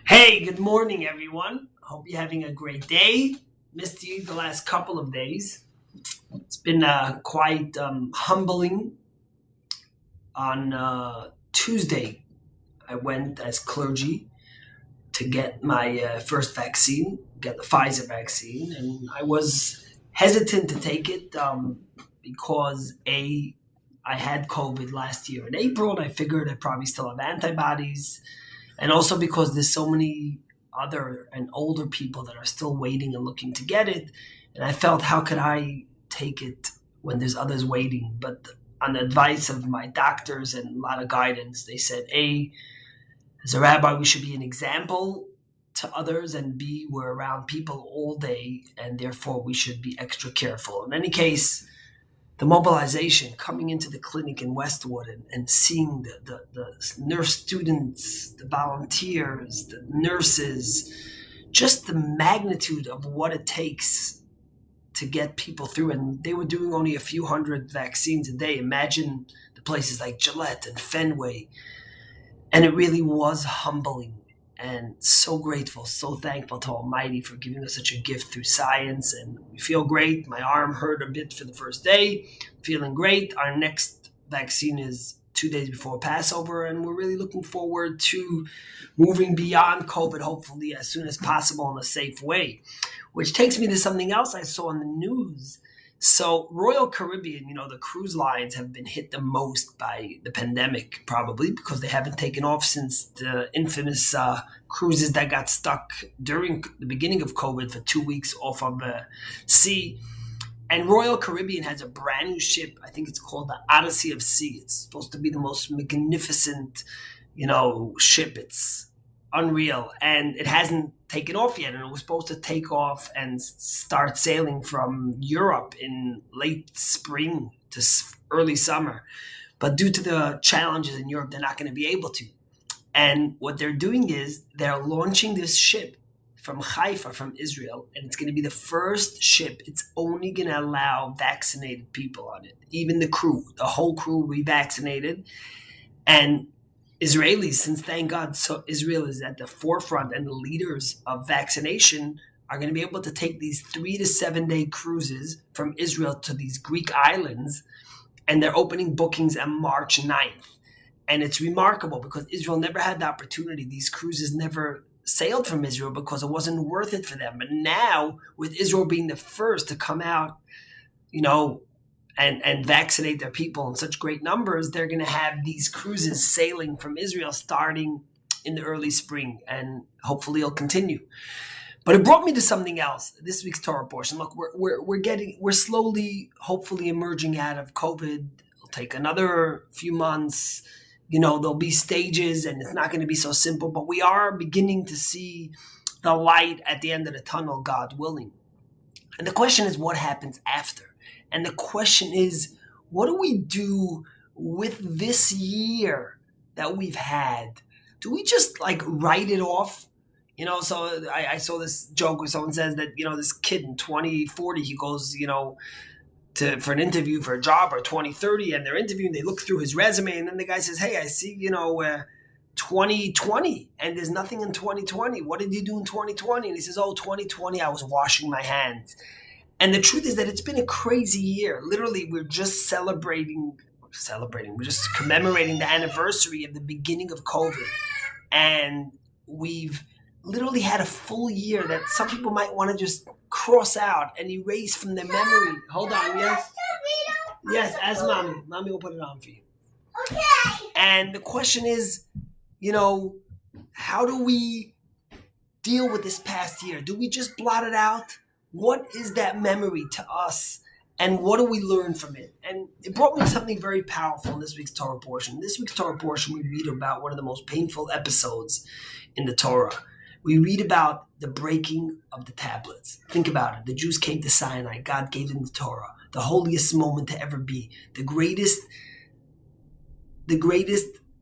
Hey, good morning, everyone. Hope you're having a great day. Missed you the last couple of days. It's been quite humbling. On Tuesday, I went as clergy to get my first vaccine, get the Pfizer vaccine, and I was hesitant to take it because I had COVID last year in April, and I figured I probably still have antibodies, and also because there's so many other and older people that are still waiting and looking to get it, and I felt, how could I take it when there's others waiting? But on the advice of my doctors and a lot of guidance, they said, A, as a rabbi, we should be an example to others, and B, we're around people all day, and therefore we should be extra careful. In any case, the mobilization coming into the clinic in Westwood and seeing the nurse students, the volunteers, the nurses, just the magnitude of what it takes to get people through. And they were doing only a few hundred vaccines a day. Imagine the places like Gillette and Fenway. And it really was humbling and so grateful, so thankful to Almighty for giving us such a gift through science. And we feel great. My arm hurt a bit for the first day, feeling great. Our next vaccine is 2 days before Passover, and we're really looking forward to moving beyond COVID, hopefully, as soon as possible in a safe way. Which takes me to something else I saw in the news. So Royal Caribbean, the cruise lines have been hit the most by the pandemic, probably because they haven't taken off since the infamous cruises that got stuck during the beginning of COVID for 2 weeks off of the sea. And Royal Caribbean has a brand new ship. I think it's called the Odyssey of Sea. It's supposed to be the most magnificent, ship. It's unreal, and it hasn't taken off yet. And it was supposed to take off and start sailing from Europe in late spring to early summer. But due to the challenges in Europe, they're not going to be able to. And what they're doing is they're launching this ship from Haifa, from Israel, and it's going to be the first ship. It's only going to allow vaccinated people on it, even the crew. The whole crew will be vaccinated. And Israelis, since thank God, so Israel is at the forefront and the leaders of vaccination, are going to be able to take these 3 to 7 day cruises from Israel to these Greek islands, and they're opening bookings on March 9th. And it's remarkable because Israel never had the opportunity. These cruises never sailed from Israel because it wasn't worth it for them. But now, with Israel being the first to come out, you know, and vaccinate their people in such great numbers, they're going to have these cruises sailing from Israel starting in the early spring, and hopefully it'll continue. But it brought me to something else. This week's Torah portion. Look, we're slowly, hopefully, emerging out of COVID. It'll take another few months. There'll be stages, and it's not going to be so simple. But we are beginning to see the light at the end of the tunnel, God willing. And the question is, what happens after? And the question is, what do we do with this year that we've had? Do we just write it off? So I saw this joke where someone says that, this kid in 2040, he goes, for an interview for a job, or 2030, and they're interviewing, they look through his resume, and then the guy says, hey, I see, 2020, and there's nothing in 2020. What did you do in 2020? And he says, oh, 2020, I was washing my hands. And the truth is that it's been a crazy year. Literally, we're just we're just commemorating the anniversary of the beginning of COVID. And we've literally had a full year that some people might want to just cross out and erase from their memory. Hold on, yes? Yes, ask Mommy. Mommy will put it on for you. Okay. And the question is, how do we deal with this past year? Do we just blot it out? What is that memory to us? And what do we learn from it? And it brought me something very powerful in this week's Torah portion. This week's Torah portion, we read about one of the most painful episodes in the Torah. We read about the breaking of the tablets. Think about it. The Jews came to Sinai. God gave them the Torah, the holiest moment to ever be, the greatest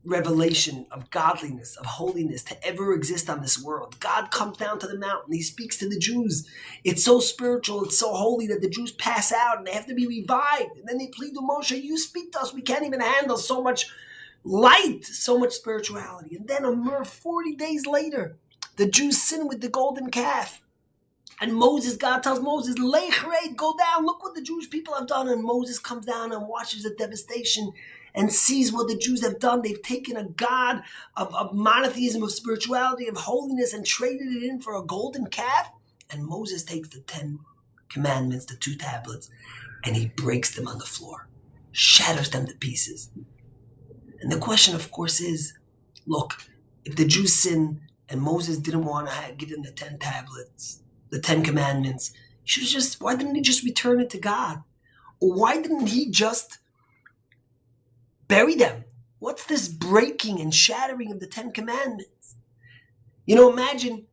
revelation of godliness, of holiness to ever exist on this world. God comes down to the mountain. He speaks to the Jews. It's so spiritual, it's so holy that the Jews pass out and they have to be revived. And then they plead to Moshe, you speak to us. We can't even handle so much light, so much spirituality. And then 40 days later, The Jews sin with the golden calf. And Moses, God tells Moses, Lech Red, go down. Look what the Jewish people have done. And Moses comes down and watches the devastation and sees what the Jews have done. They've taken a God of monotheism, of spirituality, of holiness, and traded it in for a golden calf. And Moses takes the 10 commandments, the 2 tablets, and he breaks them on the floor, shatters them to pieces. And the question, of course, is, look, if the Jews sin and Moses didn't want to give them the 10 tablets, the 10 commandments, why didn't he just return it to God? Or why didn't he just bury them? What's this breaking and shattering of the 10 commandments? Imagine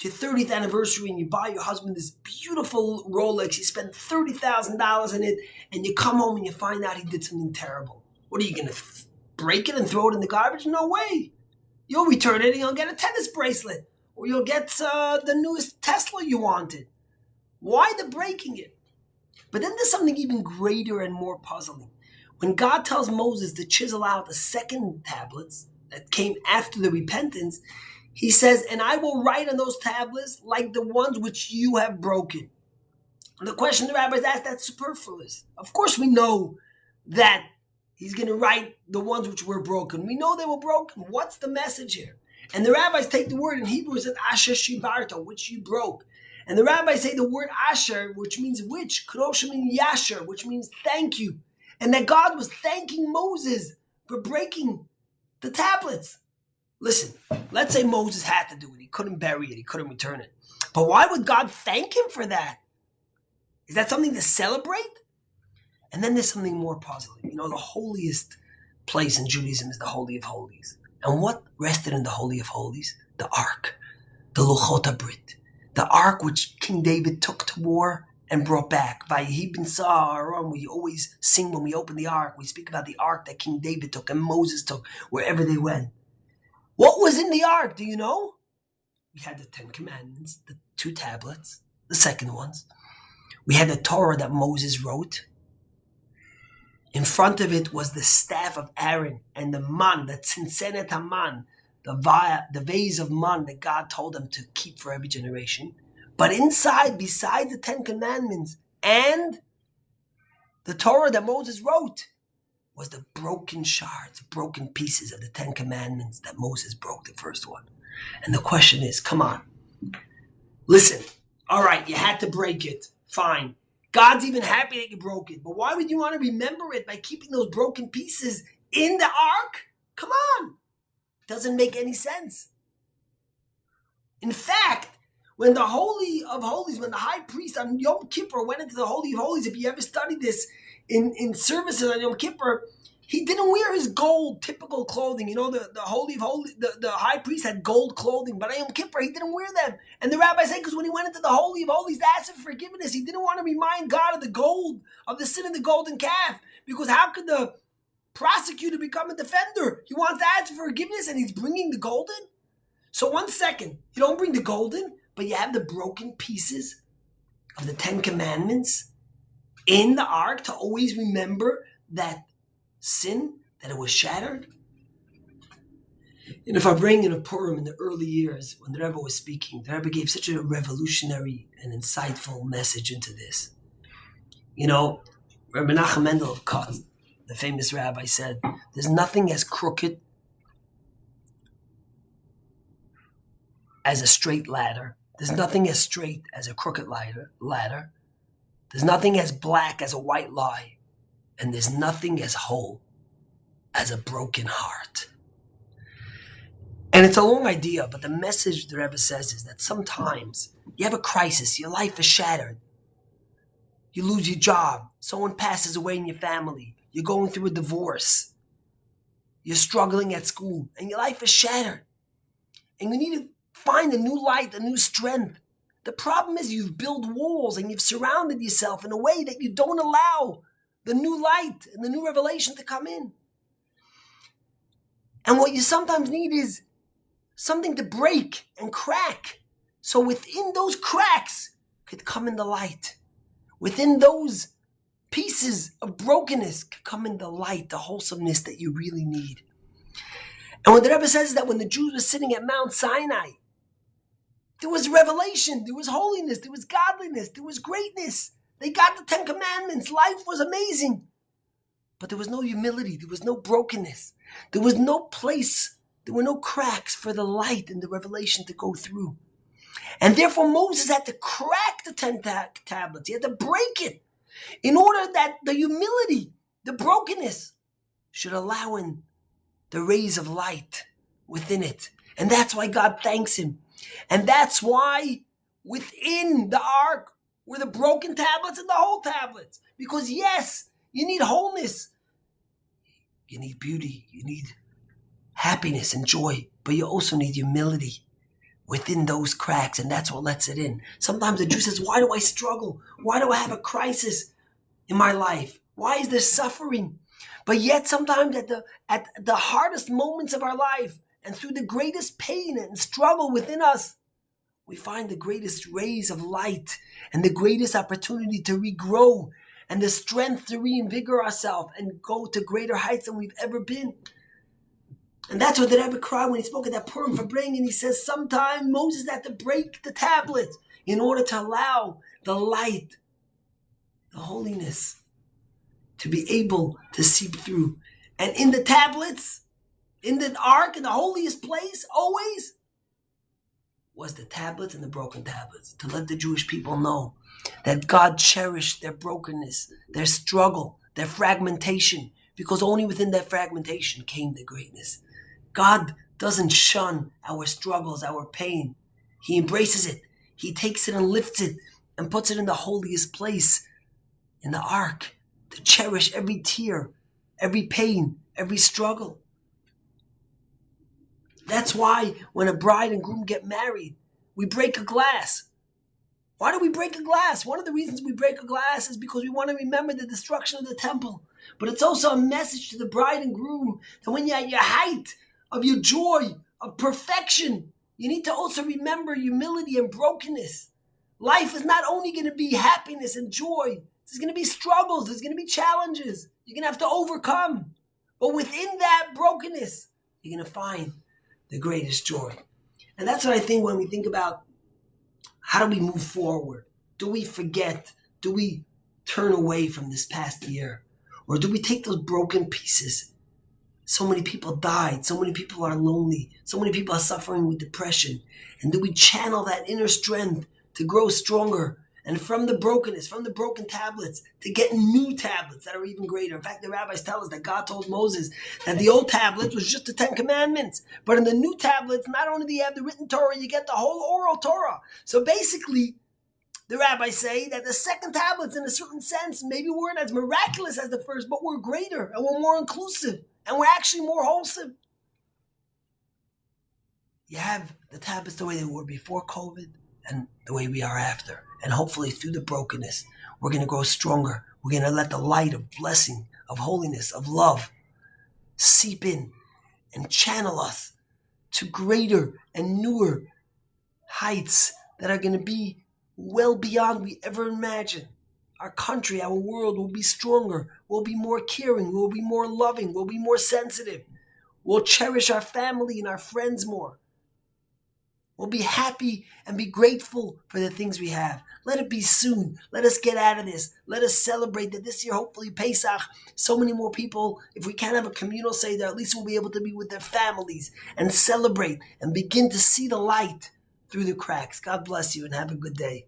your 30th anniversary and you buy your husband this beautiful Rolex. You spend $30,000 in it, and you come home and you find out he did something terrible. What are you going to break it and throw it in the garbage? No way. You'll return it and you'll get a tennis bracelet. Or you'll get the newest Tesla you wanted. Why the breaking it? But then there's something even greater and more puzzling. When God tells Moses to chisel out the 2nd tablets that came after the repentance, he says, and I will write on those tablets like the ones which you have broken. And the question the rabbis asked, that's superfluous. Of course we know that he's going to write the ones which were broken. We know they were broken. What's the message here? And the rabbis take the word in Hebrew, is Asher Shibarta, which you broke. And the rabbis say the word Asher, which means which, could also mean Yasher, which means thank you. And that God was thanking Moses for breaking the tablets. Listen, let's say Moses had to do it. He couldn't bury it. He couldn't return it. But why would God thank him for that? Is that something to celebrate? And then there's something more puzzling. The holiest place in Judaism is the Holy of Holies. And what rested in the Holy of Holies? The Ark, the Luchot HaBrit, the Ark which King David took to war and brought back. Vayehi ben Sa'aron, we always sing when we open the Ark. We speak about the Ark that King David took and Moses took wherever they went. What was in the Ark? Do you know? We had the 10 commandments, the 2 tablets, the second ones. We had the Torah that Moses wrote. In front of it was the staff of Aaron and the man, the tzinsenet haman, the vase of man that God told them to keep for every generation. But inside, beside the 10 commandments and the Torah that Moses wrote, was the broken shards, broken pieces of the 10 commandments that Moses broke, the first one. And the question is, come on, listen, all right, you had to break it, fine. God's even happy that you broke it. But why would you want to remember it by keeping those broken pieces in the Ark? Come on. Doesn't make any sense. In fact, when the Holy of Holies, when the high priest on Yom Kippur went into the Holy of Holies, if you ever studied this in services on Yom Kippur, he didn't wear his gold typical clothing. The Holy of Holies, the high priest had gold clothing, but on Yom Kippur, he didn't wear them. And the rabbi said, because when he went into the Holy of Holies to ask for forgiveness, he didn't want to remind God of the gold, of the sin of the golden calf. Because how could the prosecutor become a defender? He wants to ask for forgiveness and he's bringing the golden? So 1 second, you don't bring the golden, but you have the broken pieces of the 10 commandments in the Ark to always remember that sin, that it was shattered. And if I bring in a Purim in the early years, when the Rebbe was speaking, the Rebbe gave such a revolutionary and insightful message into this. Rabbi Menachem Mendel of Kotz, the famous rabbi, said, there's nothing as crooked as a straight ladder. There's nothing as straight as a crooked ladder. There's nothing as black as a white lie. And there's nothing as whole as a broken heart. And it's a long idea, but the message the Rebbe says is that sometimes you have a crisis, your life is shattered. You lose your job, someone passes away in your family, you're going through a divorce, you're struggling at school, and your life is shattered. And you need to find a new light, a new strength. The problem is you've built walls and you've surrounded yourself in a way that you don't allow the new light and the new revelation to come in. And what you sometimes need is something to break and crack. So within those cracks could come in the light. Within those pieces of brokenness could come in the light, the wholesomeness that you really need. And what the Rebbe says is that when the Jews were sitting at Mount Sinai There was revelation, there was holiness, there was godliness, there was greatness. They got the 10 Commandments. Life was amazing. But there was no humility, there was no brokenness. There was no place, there were no cracks for the light and the revelation to go through. And therefore Moses had to crack the 10 tablets. He had to break it in order that the humility, the brokenness, should allow in the rays of light within it. And that's why God thanks him. And that's why within the ark were the broken tablets and the whole tablets. Because yes, you need wholeness. You need beauty. You need happiness and joy. But you also need humility within those cracks. And that's what lets it in. Sometimes the Jew says, why do I struggle? Why do I have a crisis in my life? Why is there suffering? But yet sometimes at the hardest moments of our life and through the greatest pain and struggle within us, we find the greatest rays of light and the greatest opportunity to regrow and the strength to reinvigorate ourselves and go to greater heights than we've ever been. And that's what the Rebbe cried when he spoke at that Purim for bringing. And he says, sometime Moses had to break the tablets in order to allow the light, the holiness, to be able to seep through. And in the tablets, in the ark, in the holiest place, always, was the tablets and the broken tablets, to let the Jewish people know that God cherished their brokenness, their struggle, their fragmentation, because only within that fragmentation came the greatness. God doesn't shun our struggles, our pain. He embraces it. He takes it and lifts it and puts it in the holiest place, in the ark, to cherish every tear, every pain, every struggle. That's why when a bride and groom get married, we break a glass. Why do we break a glass? One of the reasons we break a glass is because we want to remember the destruction of the temple. But it's also a message to the bride and groom that when you're at your height of your joy, of perfection, you need to also remember humility and brokenness. Life is not only going to be happiness and joy. There's going to be struggles. There's going to be challenges. You're going to have to overcome. But within that brokenness, you're going to find the greatest joy. And that's what I think when we think about how do we move forward? Do we forget? Do we turn away from this past year? Or do we take those broken pieces? So many people died. So many people are lonely. So many people are suffering with depression. And do we channel that inner strength to grow stronger? And from the brokenness, from the broken tablets, to get new tablets that are even greater. In fact, the rabbis tell us that God told Moses that the old tablets was just the 10 Commandments. But in the new tablets, not only do you have the written Torah, you get the whole oral Torah. So basically, the rabbis say that the second tablets, in a certain sense, maybe weren't as miraculous as the first, but we're greater and we're more inclusive and we're actually more wholesome. You have the tablets the way they were before COVID and the way we are after. And hopefully through the brokenness, we're going to grow stronger. We're going to let the light of blessing, of holiness, of love seep in and channel us to greater and newer heights that are going to be well beyond we ever imagined. Our country, our world will be stronger. We'll be more caring. We'll be more loving. We'll be more sensitive. We'll cherish our family and our friends more. We'll be happy and be grateful for the things we have. Let it be soon. Let us get out of this. Let us celebrate that this year, hopefully Pesach, so many more people, if we can't have a communal Seder, at least we'll be able to be with their families and celebrate and begin to see the light through the cracks. God bless you and have a good day.